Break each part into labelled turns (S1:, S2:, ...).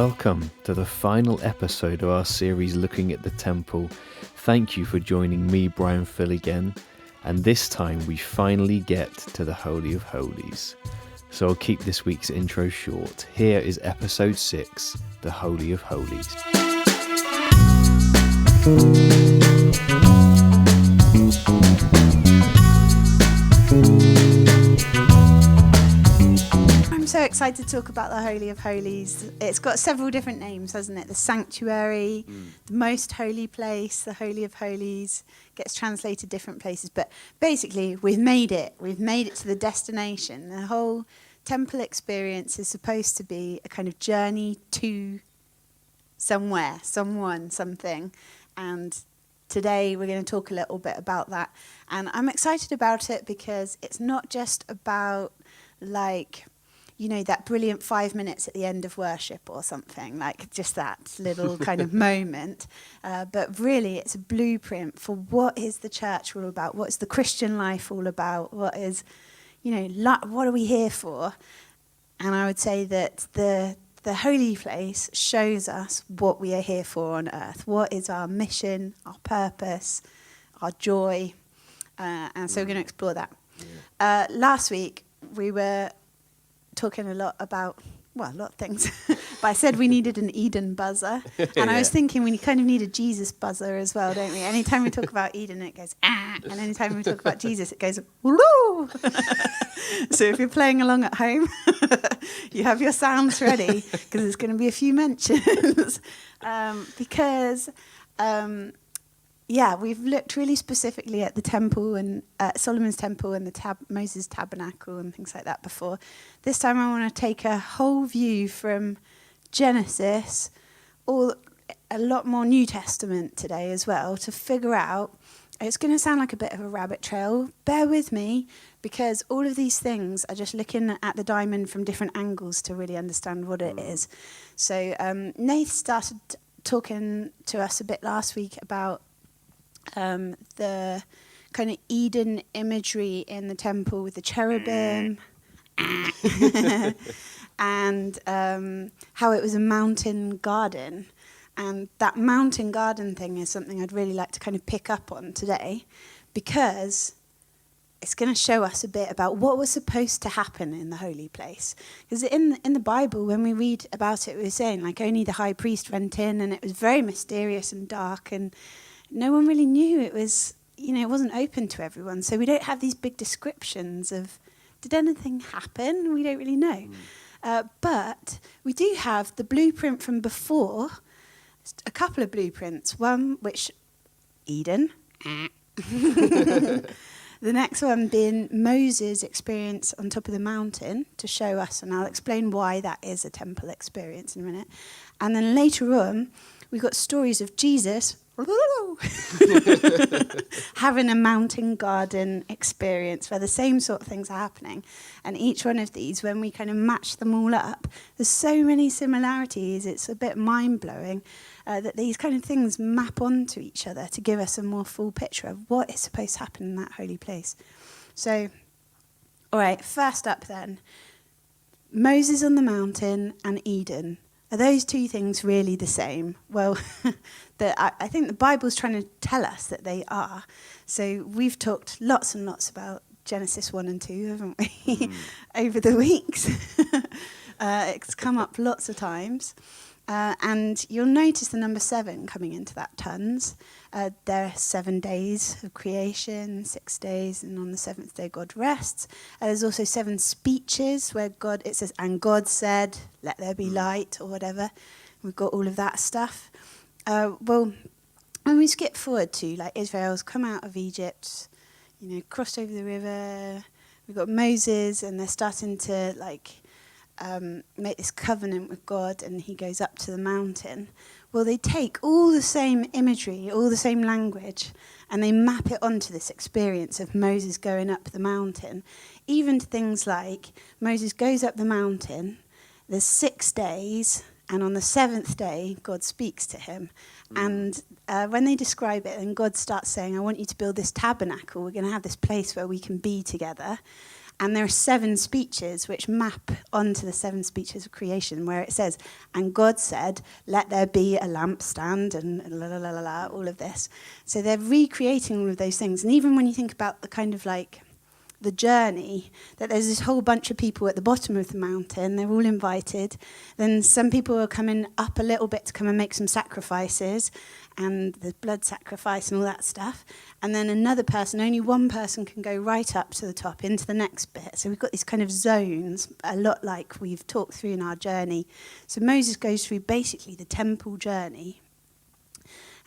S1: Welcome to the final episode of our series looking at the temple. Thank you for joining me, Bry and Phil, again. And this time we finally get to the Holy of Holies. So I'll keep this week's intro short. Here is episode 6, the Holy of Holies.
S2: I'm so excited to talk about the Holy of Holies. It's got several different names, hasn't it? The sanctuary, the most holy place, the Holy of Holies, gets translated different places. But basically, we've made it. We've made it to the destination. The whole temple experience is supposed to be a kind of journey to somewhere, someone, something. And today we're going to talk a little bit about that. And I'm excited about it because it's not just about, like, you know, that brilliant 5 minutes at the end of worship or something, like just that little kind of moment. But really, it's a blueprint for what is the church all about? What is the Christian life all about? What is, you know, what are we here for? And I would say that the holy place shows us what we are here for on earth. What is our mission, our purpose, our joy? And so we're going to explore that. Yeah. Last week, we were talking a lot about, well, a lot of things. But I said we needed an Eden buzzer. And I was thinking we kind of need a Jesus buzzer as well, don't we? Anytime we talk about Eden, it goes, ah. And anytime we talk about Jesus, it goes, woo. So if you're playing along at home, you have your sounds ready, because there's going to be a few mentions. We've looked really specifically at the temple and Solomon's temple and the Moses tabernacle and things like that before. This time I want to take a whole view from Genesis, a lot more New Testament today as well, to figure out. It's going to sound like a bit of a rabbit trail. Bear with me, because all of these things are just looking at the diamond from different angles to really understand what it is. So Nath started talking to us a bit last week about the kind of Eden imagery in the temple with the cherubim and how it was a mountain garden. And that mountain garden thing is something I'd really like to kind of pick up on today, because it's going to show us a bit about what was supposed to happen in the holy place. Because in the Bible, when we read about it, we were saying, like, only the high priest went in, and it was very mysterious and dark, and no one really knew. It was, you know, it wasn't open to everyone. So we don't have these big descriptions of, did anything happen? We don't really know. But we do have the blueprint from before, a couple of blueprints. One, which, Eden. The next one being Moses' experience on top of the mountain to show us, and I'll explain why that is a temple experience in a minute. And then later on, we've got stories of Jesus having a mountain garden experience where the same sort of things are happening. And each one of these, when we kind of match them all up, there's so many similarities. It's a bit mind-blowing that these kind of things map onto each other to give us a more full picture of what is supposed to happen in that holy place. So, all right, first up then, Moses on the mountain and Eden. Are those two things really the same? Well, I think the Bible's trying to tell us that they are. So we've talked lots and lots about Genesis 1 and 2, haven't we, over the weeks? It's come up lots of times. And you'll notice the number 7 coming into that tons. There are 7 days of creation, 6 days, and on the 7th day God rests. There's also 7 speeches where it says, and God said, let there be light, or whatever. We've got all of that stuff. Well, when we skip forward to, like, Israel's come out of Egypt, you know, crossed over the river. We've got Moses, and they're starting to, like, make this covenant with God, and he goes up to the mountain. Well, they take all the same imagery, all the same language, and they map it onto this experience of Moses going up the mountain. Even to things like Moses goes up the mountain, there's 6 days, and on the 7th day, God speaks to him. And when they describe it, and God starts saying, I want you to build this tabernacle. We're going to have this place where we can be together. And there are 7 speeches which map onto the 7 speeches of creation, where it says, and God said, let there be a lampstand, and la la la la la, all of this. So they're recreating all of those things. And even when you think about the kind of like the journey, that there's this whole bunch of people at the bottom of the mountain, they're all invited. Then some people are coming up a little bit to come and make some sacrifices, and the blood sacrifice and all that stuff. And then another person, only one person can go right up to the top into the next bit. So we've got these kind of zones, a lot like we've talked through in our journey. So Moses goes through basically the temple journey.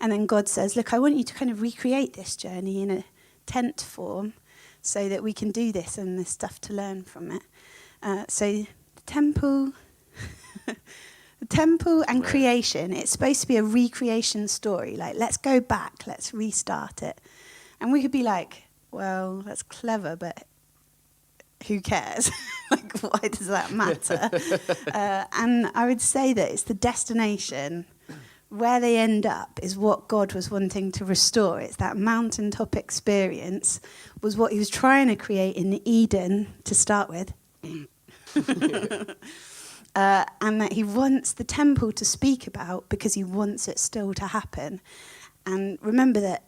S2: And then God says, look, I want you to kind of recreate this journey in a tent form, so that we can do this and there's stuff to learn from it. So the temple, the temple and creation, it's supposed to be a recreation story. Like, let's go back, let's restart it. And we could be like, well, that's clever, but who cares? Like, why does that matter? And I would say that it's the destination. Where they end up is what God was wanting to restore. It's that mountaintop experience was what he was trying to create in Eden to start with. And that he wants the temple to speak about because he wants it still to happen. And remember that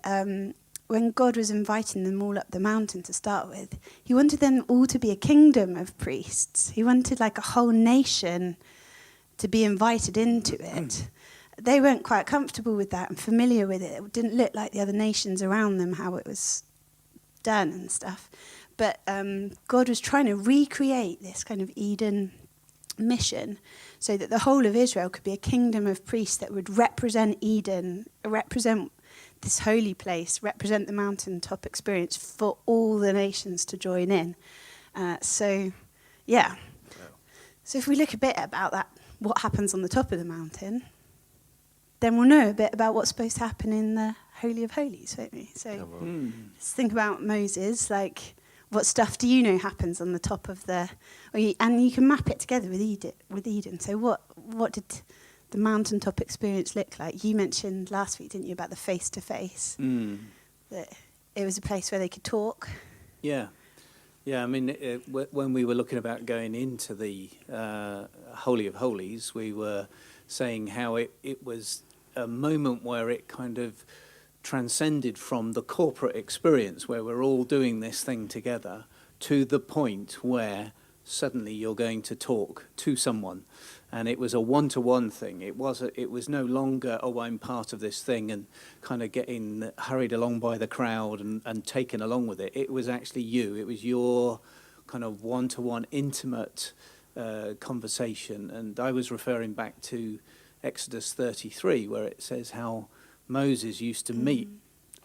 S2: when God was inviting them all up the mountain to start with, he wanted them all to be a kingdom of priests. He wanted like a whole nation to be invited into it. They weren't quite comfortable with that and familiar with it. It didn't look like the other nations around them, how it was done and stuff. But God was trying to recreate this kind of Eden mission so that the whole of Israel could be a kingdom of priests that would represent Eden, represent this holy place, represent the mountaintop experience for all the nations to join in. So if we look a bit about that, what happens on the top of the mountain, then we'll know a bit about what's supposed to happen in the Holy of Holies, won't we? So let's think about Moses, like what stuff do you know happens on the top of the... and you can map it together with Eden. So what did the mountaintop experience look like? You mentioned last week, didn't you, about the face-to-face? That it was a place where they could talk.
S3: Yeah. Yeah, I mean, when we were looking about going into the Holy of Holies, we were saying how it was a moment where it kind of transcended from the corporate experience where we're all doing this thing together to the point where suddenly you're going to talk to someone. And it was a one-to-one thing. It was no longer, oh, I'm part of this thing and kind of getting hurried along by the crowd and taken along with it. It was actually you. It was your kind of one-to-one intimate conversation. And I was referring back to Exodus 33, where it says how Moses used to meet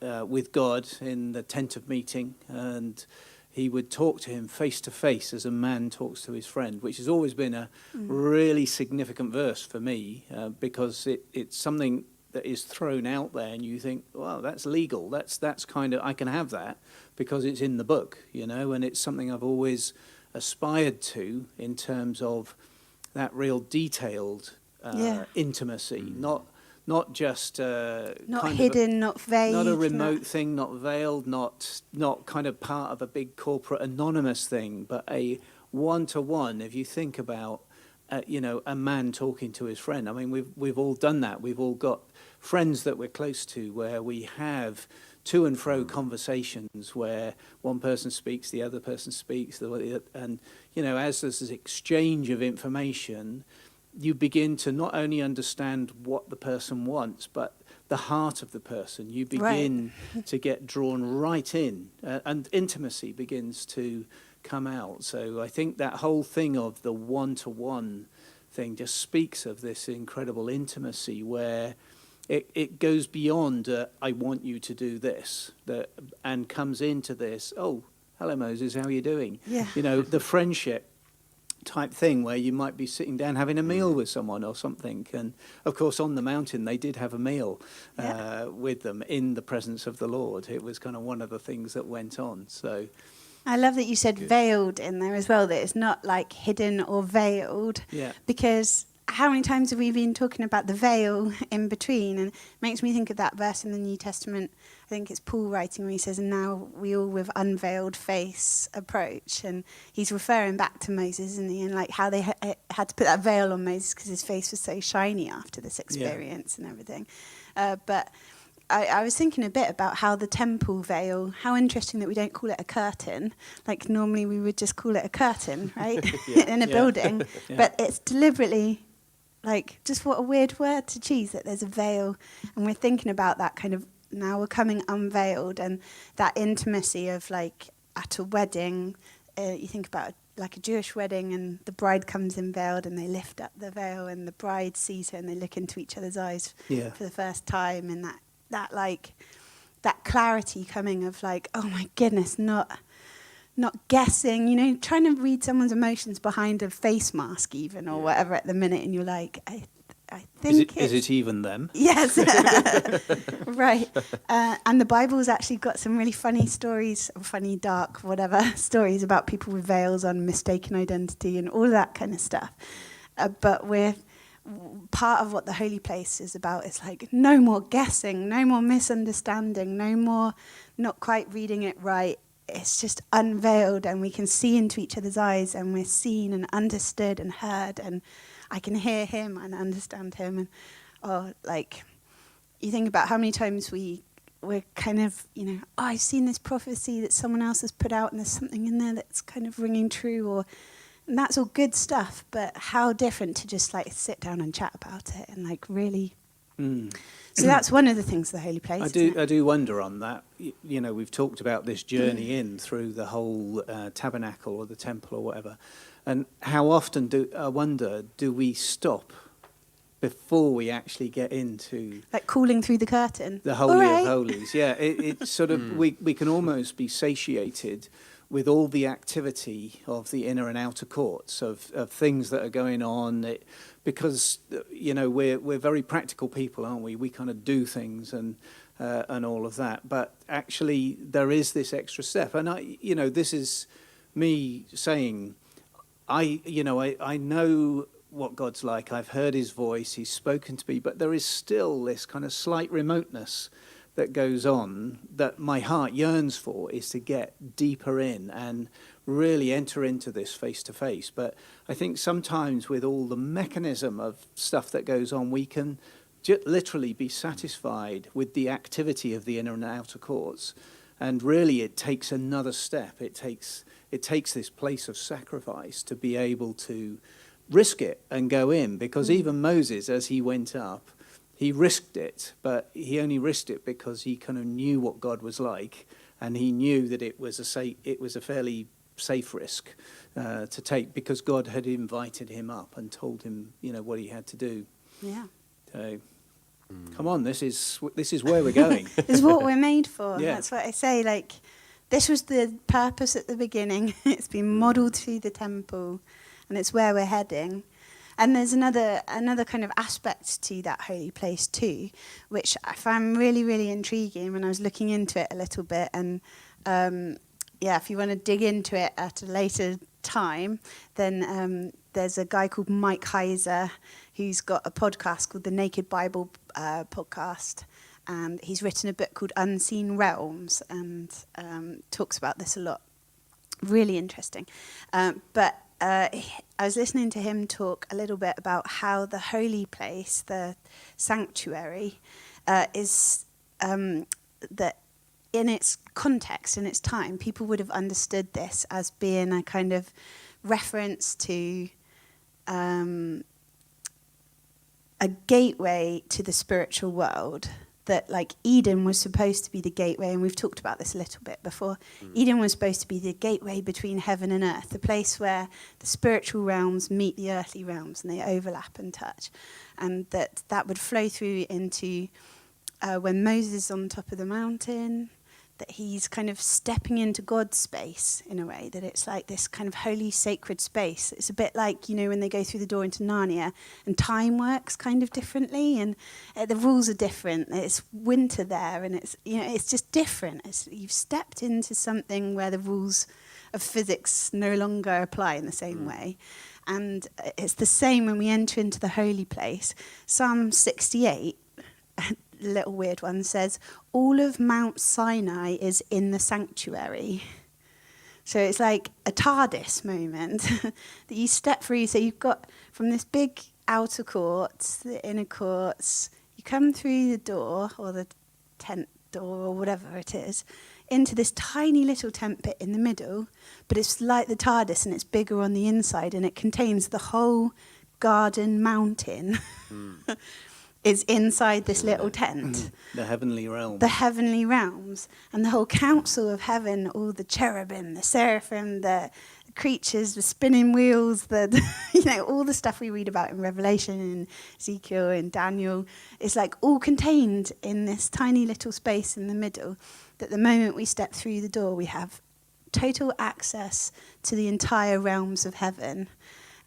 S3: with God in the tent of meeting, and he would talk to him face to face as a man talks to his friend, which has always been a really significant verse for me, because it's something that is thrown out there and you think, wow, that's legal. That's kind of, I can have that because it's in the book, you know, and it's something I've always aspired to in terms of that real detailed intimacy, not just
S2: not hidden, not vague,
S3: not a remote thing, not veiled, not kind of part of a big corporate anonymous thing, but a one-to-one. If you think about a man talking to his friend, I mean, we've all done that. We've all got friends that we're close to where we have to and fro conversations where one person speaks, the other person speaks, and as there's this exchange of information, you begin to not only understand what the person wants, but the heart of the person. You begin to get drawn right in, and intimacy begins to come out. So I think that whole thing of the one-to-one thing just speaks of this incredible intimacy where it goes beyond, I want you to do this, and comes into this, oh, hello, Moses, how are you doing?
S2: Yeah.
S3: The friendship type thing where you might be sitting down having a meal with someone or something. And of course on the mountain they did have a meal with them in the presence of the Lord. It was kind of one of the things that went on. So
S2: I love that you said veiled in there as well, that it's not like hidden or veiled, because how many times have we been talking about the veil in between? And it makes me think of that verse in the New Testament. I think it's Paul writing where he says, and now we all with unveiled face approach. And he's referring back to Moses, isn't he? And like how they had to put that veil on Moses because his face was so shiny after this experience and everything. But I was thinking a bit about how the temple veil, how interesting that we don't call it a curtain. Like normally we would just call it a curtain, right? In a building. Yeah. But it's deliberately, like, just what a weird word to choose, that there's a veil. And we're thinking about that kind of, now we're coming unveiled, and that intimacy of, like, at a wedding, you think about like a Jewish wedding, and the bride comes in veiled and they lift up the veil and the bride sees her and they look into each other's eyes for the first time, and that like that clarity coming of like, oh my goodness, not guessing, you know, trying to read someone's emotions behind a face mask even or whatever at the minute, and you're like, I think
S3: is it even them?
S2: Yes. Right. And the Bible's actually got some really funny stories, or funny, dark, whatever, stories about people with veils on mistaken identity and all that kind of stuff. But we're part of what the holy place is about is like no more guessing, no more misunderstanding, no more not quite reading it right. It's just unveiled, and we can see into each other's eyes, and we're seen and understood and heard, and I can hear him and understand him. And like you think about how many times we're kind of, you know, I've seen this prophecy that someone else has put out and there's something in there that's kind of ringing true, and that's all good stuff, but how different to just like sit down and chat about it and like really. So that's one of the things, the holy place.
S3: I do wonder on that. You know, we've talked about this journey in through the whole tabernacle or the temple or whatever, and how often do we stop before we actually get into
S2: like calling through the curtain,
S3: the Holy of Holies? Yeah, it's sort of we can almost be satiated with all the activity of the inner and outer courts of things that are going on, because you know we're very practical people, aren't we? We kind of do things and all of that. But actually, there is this extra step, and this is me saying, I know what God's like. I've heard His voice. He's spoken to me, but there is still this kind of slight remoteness that goes on that my heart yearns for, is to get deeper in and really enter into this face to face. But I think sometimes with all the mechanism of stuff that goes on, we can literally be satisfied with the activity of the inner and outer courts. And really it takes another step. It takes this place of sacrifice to be able to risk it and go in, because even Moses, as he went up, he risked it, but he only risked it because he kind of knew what God was like, and he knew that it was a fairly safe risk to take, because God had invited him up and told him, you know, what he had to do.
S2: Yeah.
S3: So, come on, this is where we're going.
S2: This is what we're made for.
S3: Yeah.
S2: That's what I say. Like, this was the purpose at the beginning. It's been modelled through the temple, and it's where we're heading. And there's another kind of aspect to that holy place too, which I find really, really intriguing when I was looking into it a little bit. And if you want to dig into it at a later time, then there's a guy called Mike Heiser who's got a podcast called the Naked Bible podcast. And he's written a book called Unseen Realms, and talks about this a lot. Really interesting. But I was listening to him talk a little bit about how the holy place, the sanctuary, is that in its context, in its time, people would have understood this as being a kind of reference to a gateway to the spiritual world. That like Eden was supposed to be the gateway, and we've talked about this a little bit before. Eden was supposed to be the gateway between heaven and earth, the place where the spiritual realms meet the earthly realms and they overlap and touch. And that would flow through into when Moses is on top of the mountain, that he's kind of stepping into God's space in a way, that it's like this kind of holy, sacred space. It's a bit like, you know, when they go through the door into Narnia, and time works kind of differently, and the rules are different. It's winter there, and it's, you know, it's just different. You've stepped into something where the rules of physics no longer apply in the same way. And it's the same when we enter into the holy place. Psalm 68, a little weird one, says, all of Mount Sinai is in the sanctuary. So it's like a TARDIS moment that you step through. So you've got from this big outer court, the inner courts, you come through the door or the tent door or whatever it is, into this tiny little tent pit in the middle, but it's like the TARDIS and it's bigger on the inside and it contains the whole garden mountain. Is inside this little tent.
S3: The heavenly realm.
S2: The heavenly realms. And the whole council of heaven, all the cherubim, the seraphim, the creatures, the spinning wheels, all the stuff we read about in Revelation and Ezekiel and Daniel, is like all contained in this tiny little space in the middle, that the moment we step through the door, we have total access to the entire realms of heaven.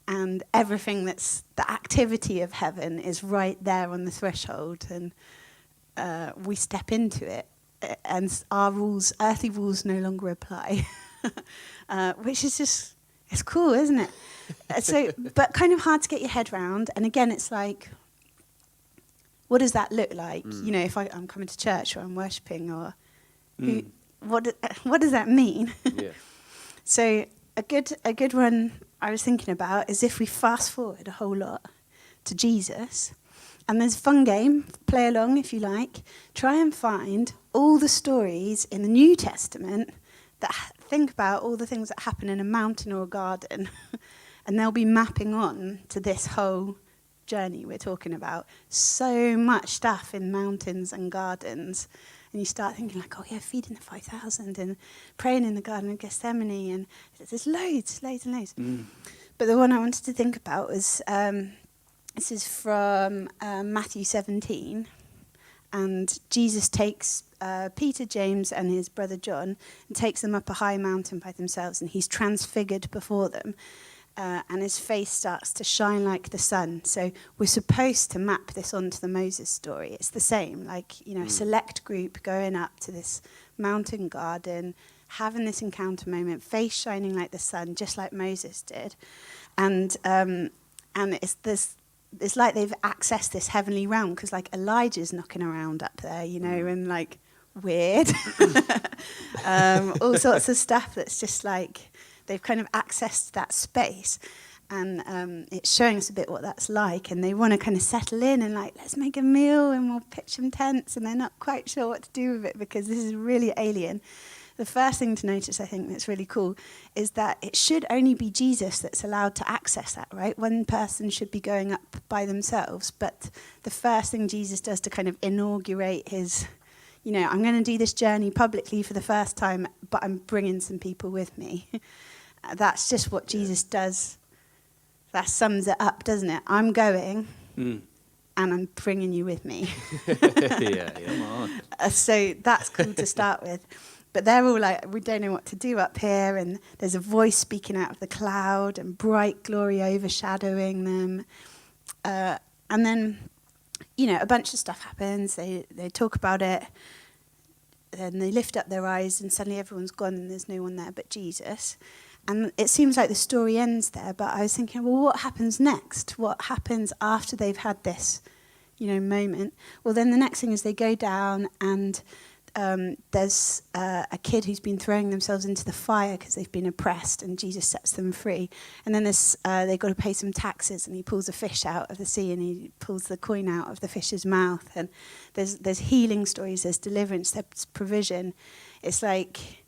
S2: And everything that's the activity of heaven is right there on the threshold, and we step into it, and our rules, earthly rules, no longer apply, which is just, it's cool, isn't it? So, but kind of hard to get your head round. And again, it's like, what does that look like? You know, if I'm coming to church or I'm worshipping, or what does that mean?
S1: Yeah.
S2: So a good one I was thinking about is if we fast forward a whole lot to Jesus, and there's a fun game, play along if you like, try and find all the stories in the New Testament that think about all the things that happen in a mountain or a garden, and they'll be mapping on to this whole journey we're talking about. So much stuff in mountains and gardens. And you start thinking like, oh yeah, feeding the 5,000 and praying in the Garden of Gethsemane, and there's loads and loads. But the one I wanted to think about was, this is from Matthew 17, and Jesus takes Peter, James and his brother John and takes them up a high mountain by themselves, and he's transfigured before them. And his face starts to shine like the sun. So we're supposed to map this onto the Moses story. It's the same, like, a select group going up to this mountain garden, having this encounter moment, face shining like the sun, just like Moses did. And it's like they've accessed this heavenly realm, because like Elijah's knocking around up there, and like weird. All sorts of stuff that's just like, they've kind of accessed that space, and it's showing us a bit what that's like, and they want to kind of settle in and like, let's make a meal and we'll pitch some tents, and they're not quite sure what to do with it because this is really alien. The first thing to notice, I think, that's really cool is that it should only be Jesus that's allowed to access that, right? One person should be going up by themselves, but the first thing Jesus does to kind of inaugurate his, I'm going to do this journey publicly for the first time, but I'm bringing some people with me. That's just what Jesus does. That sums it up, doesn't it? I'm going, and I'm bringing you with me.
S1: Come on.
S2: So that's cool to start with. But they're all like, we don't know what to do up here, and there's a voice speaking out of the cloud, and bright glory overshadowing them. And then, a bunch of stuff happens. They talk about it. Then they lift up their eyes, and suddenly everyone's gone, and there's no one there but Jesus. And it seems like the story ends there, but I was thinking, well, what happens next? What happens after they've had this, moment? Well, then the next thing is they go down, and there's a kid who's been throwing themselves into the fire because they've been oppressed, and Jesus sets them free. And then they've got to pay some taxes, and he pulls a fish out of the sea, and he pulls the coin out of the fish's mouth. And there's healing stories, there's deliverance, there's provision. It's like,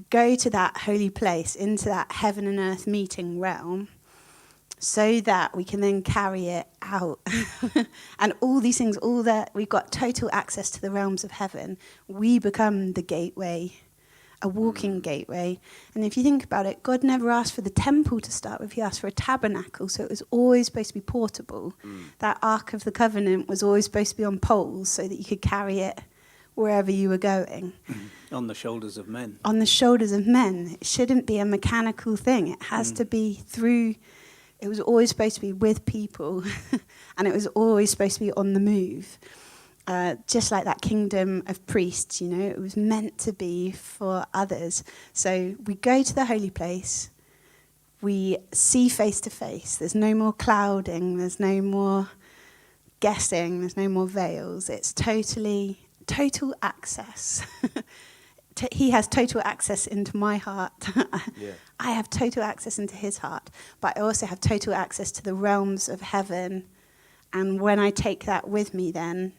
S2: go to that holy place, into that heaven and earth meeting realm, so that we can then carry it out. And all these things, all that, we've got total access to the realms of heaven. We become the gateway, a walking gateway. And if you think about it, God never asked for the temple to start with. He asked for a tabernacle, so it was always supposed to be portable. That Ark of the Covenant was always supposed to be on poles so that you could carry it wherever you were going.
S3: On the shoulders of men.
S2: On the shoulders of men. It shouldn't be a mechanical thing. It has to be through... It was always supposed to be with people, and it was always supposed to be on the move. just like that kingdom of priests, it was meant to be for others. So we go to the holy place, we see face to face. There's no more clouding, there's no more guessing, there's no more veils. It's total access. He has total access into my heart.
S1: Yeah.
S2: I have total access into his heart, but I also have total access to the realms of heaven. And when I take that with me, then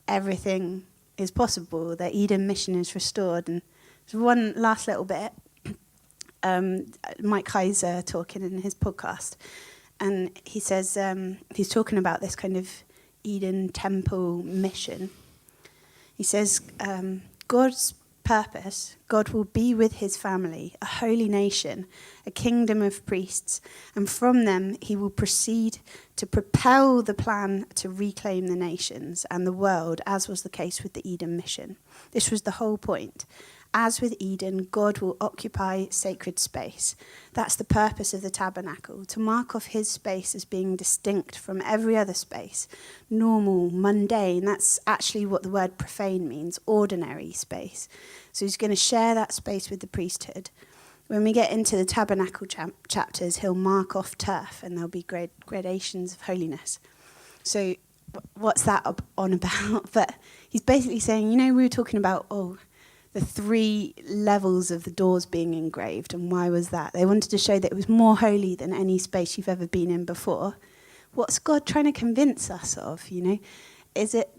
S2: everything is possible. The Eden mission is restored. And there's one last little bit. Mike Heiser talking in his podcast, and he says he's talking about this kind of Eden temple mission. He says God's purpose, God will be with his family, a holy nation, a kingdom of priests, and from them he will proceed to propel the plan to reclaim the nations and the world, as was the case with the Eden mission. This was the whole point. As with Eden, God will occupy sacred space. That's the purpose of the tabernacle, to mark off his space as being distinct from every other space, normal, mundane. That's actually what the word profane means, ordinary space. So he's going to share that space with the priesthood. When we get into the tabernacle chapters, he'll mark off turf and there'll be gradations of holiness. So what's that on about? But he's basically saying, we were talking about, the 3 levels of the doors being engraved, and why was that? They wanted to show that it was more holy than any space you've ever been in before. What's God trying to convince us of, Is it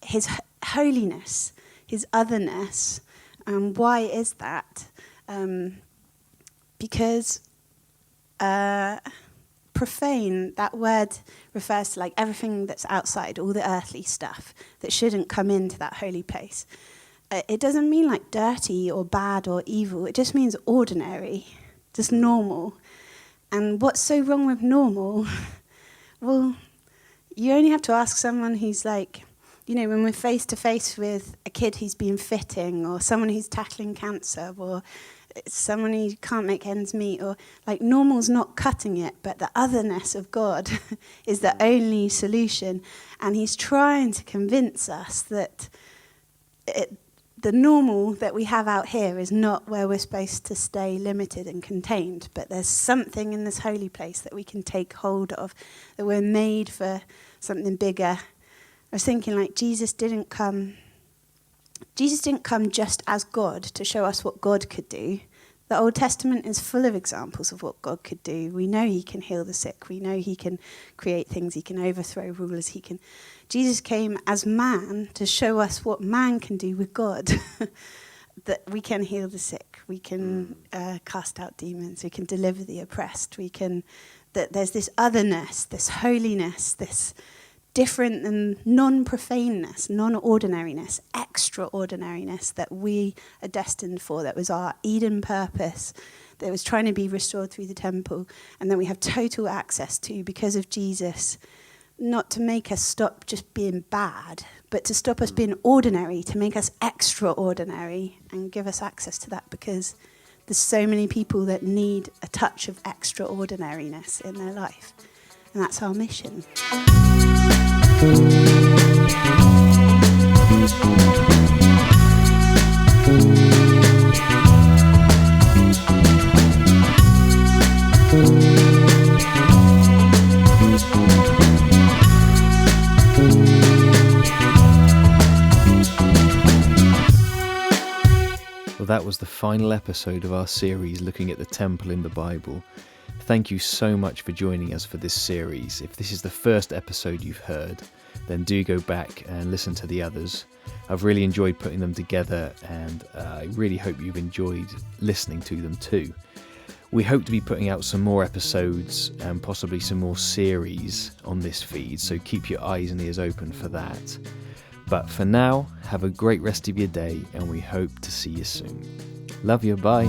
S2: his holiness, his otherness? Why is that? Because profane, that word refers to like everything that's outside, all the earthly stuff that shouldn't come into that holy place. It doesn't mean like dirty or bad or evil. It just means ordinary, just normal. And what's so wrong with normal? Well, you only have to ask someone who's like, when we're face to face with a kid who's been fitting, or someone who's tackling cancer, or someone who can't make ends meet, or like normal's not cutting it, but the otherness of God is the only solution. And he's trying to convince us that the normal that we have out here is not where we're supposed to stay limited and contained, but there's something in this holy place that we can take hold of, that we're made for something bigger. I was thinking, like, Jesus didn't come just as God to show us what God could do. The Old Testament is full of examples of what God could do. We know he can heal the sick. We know he can create things. He can overthrow rulers. Jesus came as man to show us what man can do with God. That we can heal the sick. We can cast out demons. We can deliver the oppressed. That there's this otherness, this holiness, this different and non-profaneness, non-ordinariness, extraordinariness that we are destined for. That was our Eden purpose, that was trying to be restored through the temple, and that we have total access to because of Jesus, not to make us stop just being bad, but to stop us being ordinary, to make us extraordinary and give us access to that, because there's so many people that need a touch of extraordinariness in their life. And that's our mission.
S1: Well, that was the final episode of our series looking at the temple in the Bible. Thank you so much for joining us for this series. If this is the first episode you've heard, then do go back and listen to the others. I've really enjoyed putting them together, and I really hope you've enjoyed listening to them too. We hope to be putting out some more episodes and possibly some more series on this feed, so keep your eyes and ears open for that. But for now, have a great rest of your day, and we hope to see you soon. Love you, bye.